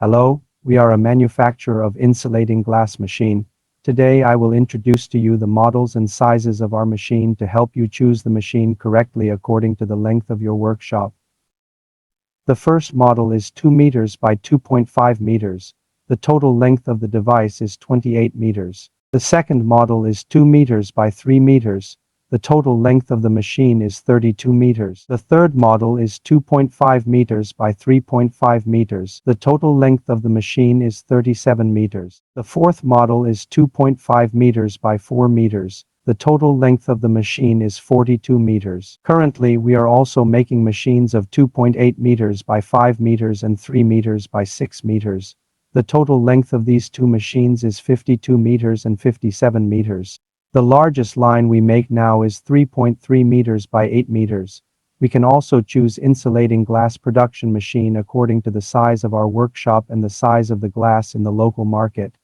Hello, we are a manufacturer of insulating glass machine. Today I will introduce to you the models and sizes of our machine to help you choose the machine correctly according to the length of your workshop. The first model is 2 meters by 2.5 meters. The total length of the device is 28 meters. The second model is 2 meters by 3 meters. The total length of the machine is 32 meters. The third model is 2.5 meters by 3.5 meters. The total length of the machine is 37 meters. The fourth model is 2.5 meters by 4 meters. The total length of the machine is 42 meters. Currently, we are also making machines of 2.8 meters by 5 meters and 3 meters by 6 meters. The total length of these two machines is 52 meters and 57 meters. The largest line we make now is 3.3 meters by 8 meters. We can also choose insulating glass production machine according to the size of our workshop and the size of the glass in the local market.